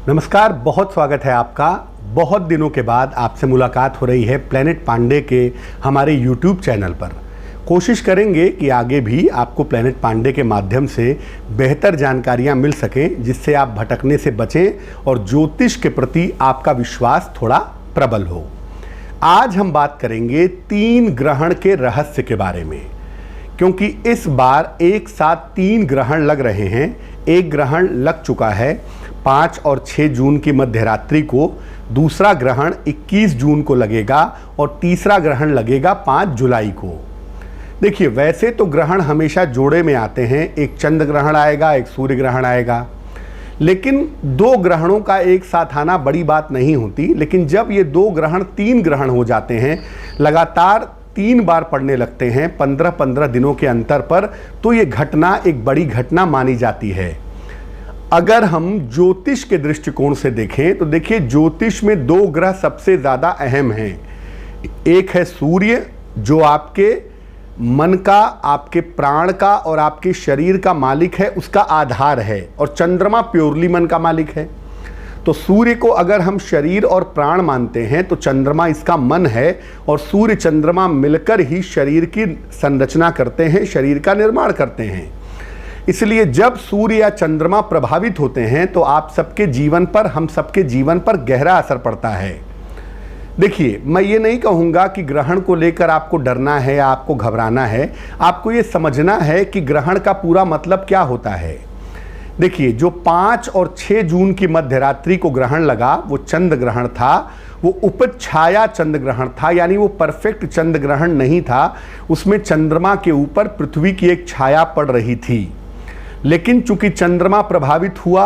नमस्कार, बहुत स्वागत है आपका। बहुत दिनों के बाद आपसे मुलाकात हो रही है प्लेनेट पांडे के हमारे YouTube चैनल पर। कोशिश करेंगे कि आगे भी आपको प्लेनेट पांडे के माध्यम से बेहतर जानकारियां मिल सकें, जिससे आप भटकने से बचें और ज्योतिष के प्रति आपका विश्वास थोड़ा प्रबल हो। आज हम बात करेंगे 3 ग्रहण के रहस्य के बारे में, क्योंकि इस बार एक साथ 3 ग्रहण लग रहे हैं। एक ग्रहण लग चुका है 5 और 6 जून की मध्य रात्रि को, दूसरा ग्रहण 21 जून को लगेगा और तीसरा ग्रहण लगेगा 5 जुलाई को। देखिए, वैसे तो ग्रहण हमेशा जोड़े में आते हैं, एक चंद्र ग्रहण आएगा, एक सूर्य ग्रहण आएगा, लेकिन 2 ग्रहणों का एक साथ आना बड़ी बात नहीं होती। लेकिन जब ये 2 ग्रहण 3 ग्रहण हो जाते हैं, लगातार 3 बार पड़ने लगते हैं 15-15 दिनों के अंतर पर, तो ये घटना एक बड़ी घटना मानी जाती है। अगर हम ज्योतिष के दृष्टिकोण से देखें तो देखिए, ज्योतिष में 2 ग्रह सबसे ज़्यादा अहम हैं। एक है सूर्य, जो आपके मन का, आपके प्राण का और आपके शरीर का मालिक है, उसका आधार है, और चंद्रमा प्योरली मन का मालिक है। तो सूर्य को अगर हम शरीर और प्राण मानते हैं तो चंद्रमा इसका मन है, और सूर्य चंद्रमा मिलकर ही शरीर की संरचना करते हैं, शरीर का निर्माण करते हैं। इसलिए जब सूर्य या चंद्रमा प्रभावित होते हैं तो आप सबके जीवन पर, हम सबके जीवन पर गहरा असर पड़ता है। देखिए, मैं ये नहीं कहूँगा कि ग्रहण को लेकर आपको डरना है या आपको घबराना है। आपको ये समझना है कि ग्रहण का पूरा मतलब क्या होता है। देखिए, जो 5 और 6 जून की मध्य रात्रि को ग्रहण लगा, वो चंद्र ग्रहण था। वो उपछाया चंद्र ग्रहण था, यानी वो परफेक्ट चंद्र ग्रहण नहीं था। उसमें चंद्रमा के ऊपर पृथ्वी की एक छाया पड़ रही थी। लेकिन चूंकि चंद्रमा प्रभावित हुआ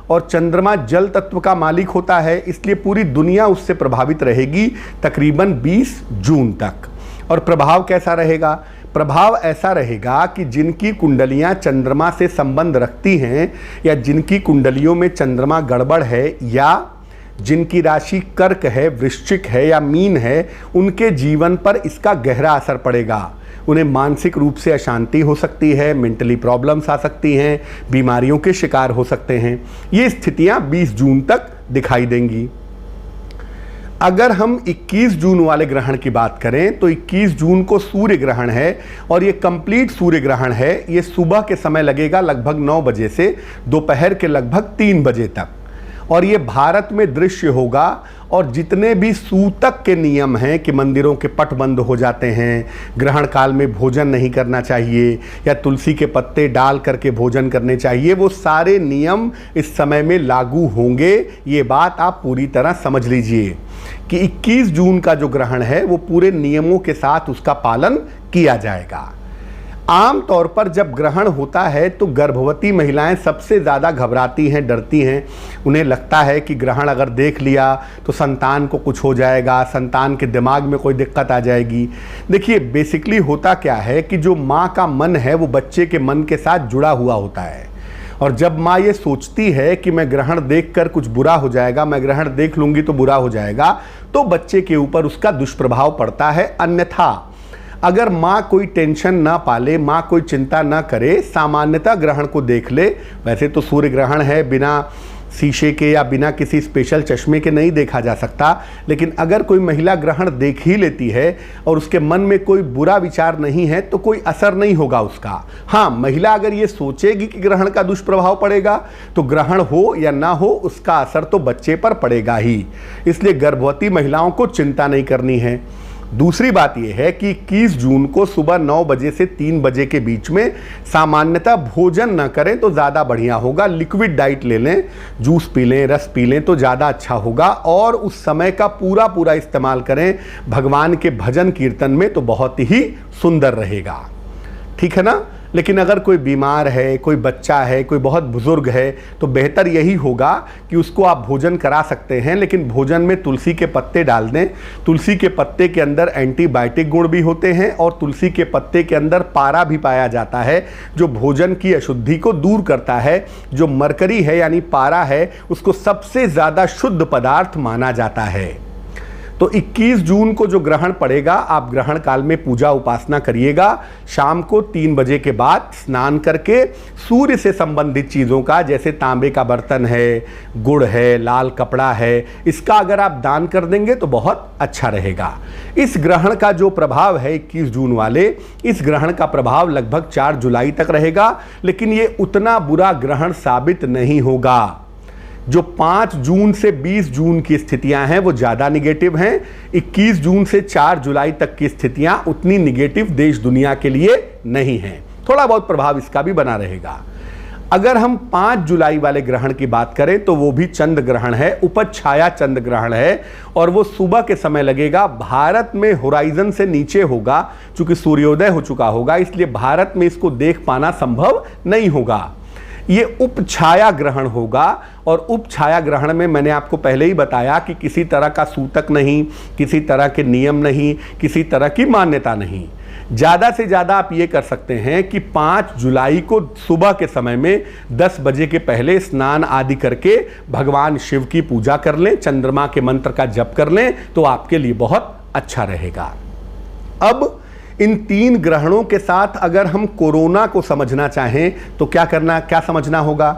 और चंद्रमा जल तत्व का मालिक होता है, इसलिए पूरी दुनिया उससे प्रभावित रहेगी तकरीबन 20 जून तक। और प्रभाव कैसा रहेगा? प्रभाव ऐसा रहेगा कि जिनकी कुंडलियां चंद्रमा से संबंध रखती हैं, या जिनकी कुंडलियों में चंद्रमा गड़बड़ है, या जिनकी राशि कर्क है, वृश्चिक है या मीन है, उनके जीवन पर इसका गहरा असर पड़ेगा। उन्हें मानसिक रूप से अशांति हो सकती है, मेंटली प्रॉब्लम्स आ सकती हैं, बीमारियों के शिकार हो सकते हैं। ये स्थितियां 20 जून तक दिखाई देंगी। अगर हम 21 जून वाले ग्रहण की बात करें तो 21 जून को सूर्य ग्रहण है, और ये कंप्लीट सूर्य ग्रहण है। ये सुबह के समय लगेगा लगभग 9 बजे से दोपहर के लगभग 3 बजे तक, और ये भारत में दृश्य होगा। और जितने भी सूतक के नियम हैं कि मंदिरों के पट बंद हो जाते हैं, ग्रहण काल में भोजन नहीं करना चाहिए, या तुलसी के पत्ते डाल करके भोजन करने चाहिए, वो सारे नियम इस समय में लागू होंगे। ये बात आप पूरी तरह समझ लीजिए कि 21 जून का जो ग्रहण है वो पूरे नियमों के साथ उसका पालन किया जाएगा। आम तौर पर जब ग्रहण होता है तो गर्भवती महिलाएं सबसे ज़्यादा घबराती हैं, डरती हैं। उन्हें लगता है कि ग्रहण अगर देख लिया तो संतान को कुछ हो जाएगा, संतान के दिमाग में कोई दिक्कत आ जाएगी। देखिए, बेसिकली होता क्या है कि जो माँ का मन है वो बच्चे के मन के साथ जुड़ा हुआ होता है, और जब माँ ये सोचती है कि मैं ग्रहण देखकर कुछ बुरा हो जाएगा, मैं ग्रहण देख लूँगी तो बुरा हो जाएगा, तो बच्चे के ऊपर उसका दुष्प्रभाव पड़ता है। अन्यथा अगर माँ कोई टेंशन ना पाले, माँ कोई चिंता ना करे, सामान्यतः ग्रहण को देख ले। वैसे तो सूर्य ग्रहण है, बिना शीशे के या बिना किसी स्पेशल चश्मे के नहीं देखा जा सकता, लेकिन अगर कोई महिला ग्रहण देख ही लेती है और उसके मन में कोई बुरा विचार नहीं है तो कोई असर नहीं होगा उसका। हाँ, महिला अगर ये सोचेगी कि ग्रहण का दुष्प्रभाव पड़ेगा तो ग्रहण हो या ना हो, उसका असर तो बच्चे पर पड़ेगा ही। इसलिए गर्भवती महिलाओं को चिंता नहीं करनी है। दूसरी बात यह है कि 21 जून को सुबह 9 बजे से 3 बजे के बीच में सामान्यतः भोजन न करें तो ज़्यादा बढ़िया होगा। लिक्विड डाइट ले लें, जूस पी लें, रस पी लें तो ज़्यादा अच्छा होगा, और उस समय का पूरा इस्तेमाल करें भगवान के भजन कीर्तन में, तो बहुत ही सुंदर रहेगा। ठीक है ना? लेकिन अगर कोई बीमार है, कोई बच्चा है, कोई बहुत बुजुर्ग है, तो बेहतर यही होगा कि उसको आप भोजन करा सकते हैं, लेकिन भोजन में तुलसी के पत्ते डाल दें। तुलसी के पत्ते के अंदर एंटीबायोटिक गुण भी होते हैं, और तुलसी के पत्ते के अंदर पारा भी पाया जाता है, जो भोजन की अशुद्धि को दूर करता है। जो मरकरी है यानी पारा है, उसको सबसे ज़्यादा शुद्ध पदार्थ माना जाता है। तो 21 जून को जो ग्रहण पड़ेगा, आप ग्रहण काल में पूजा उपासना करिएगा। शाम को 3 बजे के बाद स्नान करके सूर्य से संबंधित चीज़ों का, जैसे तांबे का बर्तन है, गुड़ है, लाल कपड़ा है, इसका अगर आप दान कर देंगे तो बहुत अच्छा रहेगा। इस ग्रहण का जो प्रभाव है 21 जून वाले, इस ग्रहण का प्रभाव लगभग 4 जुलाई तक रहेगा, लेकिन ये उतना बुरा ग्रहण साबित नहीं होगा। जो 5 जून से 20 जून की स्थितियां हैं वो ज़्यादा निगेटिव हैं। 21 जून से 4 जुलाई तक की स्थितियां उतनी निगेटिव देश दुनिया के लिए नहीं हैं। थोड़ा बहुत प्रभाव इसका भी बना रहेगा। अगर हम 5 जुलाई वाले ग्रहण की बात करें तो वो भी चंद्र ग्रहण है, उपज छाया चंद्र ग्रहण है, और वो सुबह के समय लगेगा। भारत में होराइजन से नीचे होगा, चूंकि सूर्योदय हो चुका होगा, इसलिए भारत में इसको देख पाना संभव नहीं होगा। ये उपछाया ग्रहण होगा, और उपछाया ग्रहण में मैंने आपको पहले ही बताया कि किसी तरह का सूतक नहीं, किसी तरह के नियम नहीं, किसी तरह की मान्यता नहीं। ज़्यादा से ज़्यादा आप ये कर सकते हैं कि 5 जुलाई को सुबह के समय में 10 बजे के पहले स्नान आदि करके भगवान शिव की पूजा कर लें, चंद्रमा के मंत्र का जप कर लें, तो आपके लिए बहुत अच्छा रहेगा। अब इन 3 ग्रहणों के साथ अगर हम कोरोना को समझना चाहें तो क्या समझना होगा?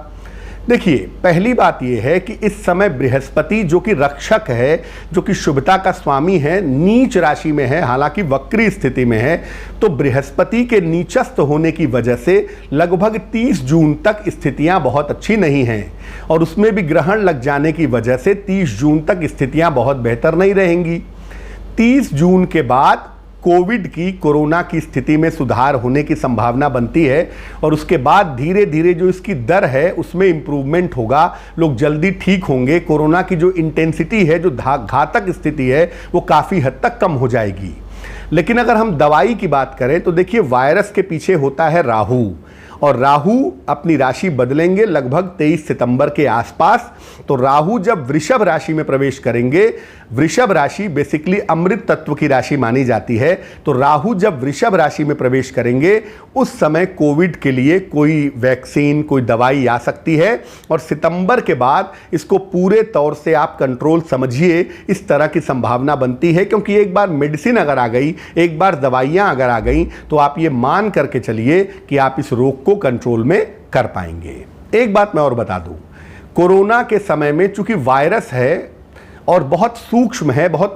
देखिए, पहली बात यह है कि इस समय बृहस्पति जो कि रक्षक है, जो कि शुभता का स्वामी है, नीच राशि में है, हालांकि वक्री स्थिति में है। तो बृहस्पति के नीचस्थ होने की वजह से लगभग 30 जून तक स्थितियां बहुत अच्छी नहीं हैं, और उसमें भी ग्रहण लग जाने की वजह से 30 जून तक स्थितियां बहुत बेहतर नहीं रहेंगी। 30 जून के बाद कोरोना की स्थिति में सुधार होने की संभावना बनती है, और उसके बाद धीरे धीरे जो इसकी दर है उसमें इंप्रूवमेंट होगा, लोग जल्दी ठीक होंगे। कोरोना की जो इंटेंसिटी है, जो घातक स्थिति है, वो काफ़ी हद तक कम हो जाएगी। लेकिन अगर हम दवाई की बात करें तो देखिए, वायरस के पीछे होता है राहु, और राहु अपनी राशि बदलेंगे लगभग 23 सितंबर के आसपास। तो राहु जब वृषभ राशि में प्रवेश करेंगे, वृषभ राशि बेसिकली अमृत तत्व की राशि मानी जाती है, तो राहु जब वृषभ राशि में प्रवेश करेंगे उस समय कोविड के लिए कोई वैक्सीन, कोई दवाई आ सकती है, और सितंबर के बाद इसको पूरे तौर से आप कंट्रोल समझिए, इस तरह की संभावना बनती है। क्योंकि एक बार मेडिसिन अगर आ गई, एक बार दवाइयाँ अगर आ गई, तो आप ये मान करके चलिए कि आप इस रोग को कंट्रोल में कर पाएंगे। एक बात मैं और बता दूं, कोरोना के समय में चूंकि वायरस है और बहुत सूक्ष्म है, बहुत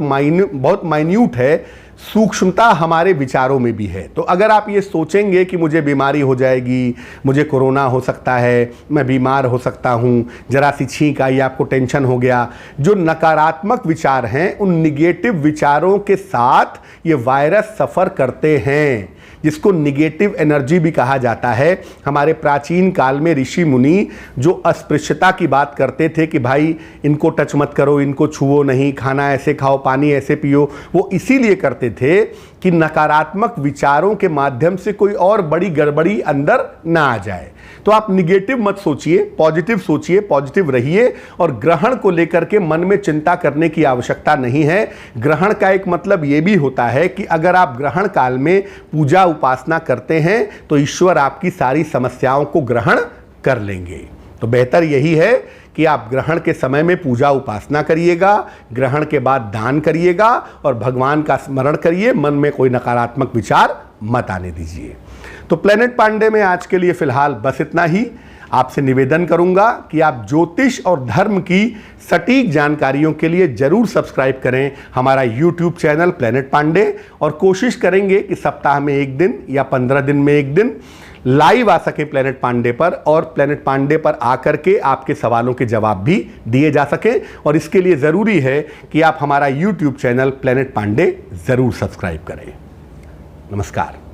माइन्यूट है, सूक्ष्मता हमारे विचारों में भी है। तो अगर आप ये सोचेंगे कि मुझे बीमारी हो जाएगी, मुझे कोरोना हो सकता है, मैं बीमार हो सकता हूँ, जरा सी छींक आई, आपको टेंशन हो गया, जो नकारात्मक विचार हैं, उन निगेटिव विचारों के साथ ये वायरस सफ़र करते हैं, जिसको निगेटिव एनर्जी भी कहा जाता है। हमारे प्राचीन काल में ऋषि मुनि जो अस्पृश्यता की बात करते थे कि भाई इनको टच मत करो, इनको छुओ नहीं, खाना ऐसे खाओ, पानी ऐसे पियो, वो इसीलिए करते थे कि नकारात्मक विचारों के माध्यम से कोई और बड़ी गड़बड़ी अंदर ना आ जाए। तो आप निगेटिव मत सोचिए, पॉजिटिव सोचिए, पॉजिटिव रहिए, और ग्रहण को लेकर के मन में चिंता करने की आवश्यकता नहीं है। ग्रहण का एक मतलब ये भी होता है कि अगर आप ग्रहण काल में पूजा उपासना करते हैं तो ईश्वर आपकी सारी समस्याओं को ग्रहण कर लेंगे। तो बेहतर यही है कि आप ग्रहण के समय में पूजा उपासना करिएगा, ग्रहण के बाद दान करिएगा, और भगवान का स्मरण करिए, मन में कोई नकारात्मक विचार मत आने दीजिए। तो प्लेनेट पांडे में आज के लिए फिलहाल बस इतना ही। आपसे निवेदन करूंगा कि आप ज्योतिष और धर्म की सटीक जानकारियों के लिए जरूर सब्सक्राइब करें हमारा YouTube चैनल प्लेनेट पांडे, और कोशिश करेंगे कि सप्ताह में 1 दिन या 15 दिन में 1 दिन लाइव आ सके प्लेनेट पांडे पर, और प्लेनेट पांडे पर आकर के आपके सवालों के जवाब भी दिए जा सके। और इसके लिए ज़रूरी है कि आप हमारा YouTube चैनल प्लेनेट पांडे ज़रूर सब्सक्राइब करें। नमस्कार।